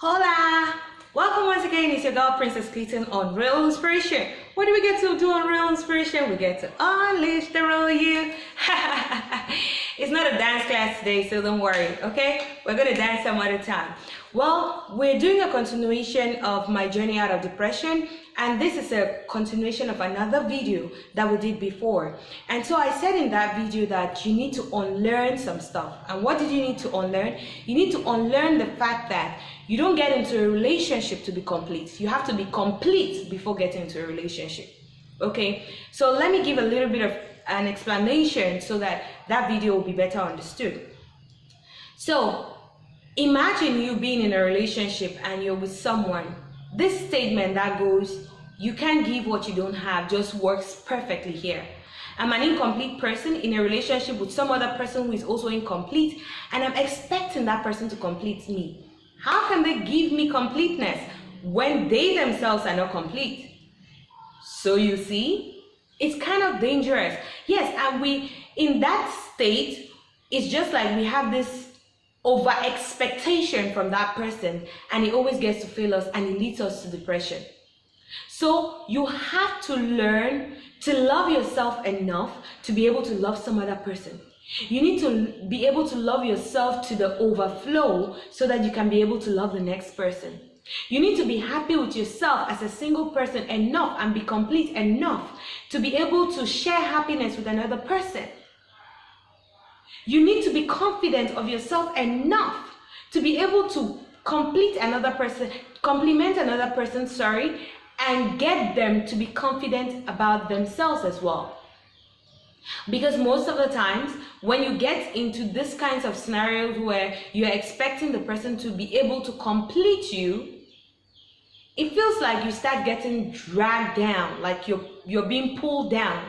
Hola! Welcome once again. It's your girl Princess Clitin on Real Inspiration. What do we get to do on Real Inspiration? We get to unleash the real you. It's not a dance class today, so don't worry, okay? We're gonna dance some other time. Well, we're doing a continuation of my journey out of depression, and this is a continuation of another video that we did before. And so I said in that video that you need to unlearn some stuff. And what did you need to unlearn? You need to unlearn the fact that you don't get into a relationship to be complete. You have to be complete before getting into a relationship. Okay, so let me give a little bit of an explanation so that that video will be better understood. So imagine you being in a relationship and you're with someone. This statement that goes, "You can't give what you don't have," just works perfectly here. I'm an incomplete person in a relationship with some other person who is also incomplete, and I'm expecting that person to complete me. How can they give me completeness when they themselves are not complete? So you see, it's kind of dangerous. Yes, and we, in that state, it's just like we have this over expectation from that person, and it always gets to fail us, and it leads us to depression. So you have to learn to love yourself enough to be able to love some other person. You need to be able to love yourself to the overflow so that you can be able to love the next person. You need to be happy with yourself as a single person enough and be complete enough to be able to share happiness with another person. You need to be confident of yourself enough to be able to compliment another person, and get them to be confident about themselves as well. Because most of the times, when you get into this kinds of scenarios where you're expecting the person to be able to complete you, it feels like you start getting dragged down, like you're being pulled down.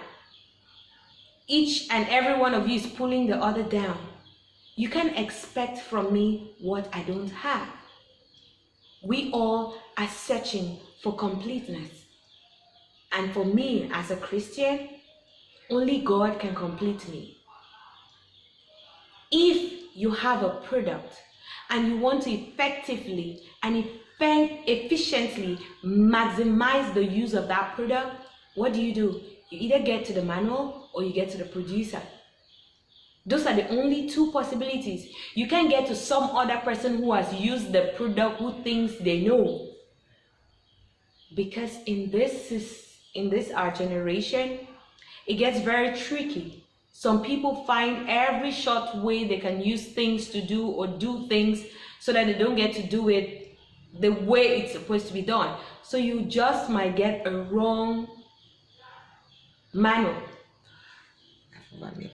Each and every one of you is pulling the other down. You can't expect from me what I don't have. We all are searching for completeness. And for me, as a Christian, only God can complete me. If you have a product and you want to effectively and efficiently maximize the use of that product, what do? You either get to the manual or you get to the producer. Those are the only two possibilities. You can't get to some other person who has used the product, who thinks they know. Because in this our generation, it gets very tricky. Some people find every short way they can use things to do or do things so that they don't get to do it the way it's supposed to be done. So you just might get a wrong manual.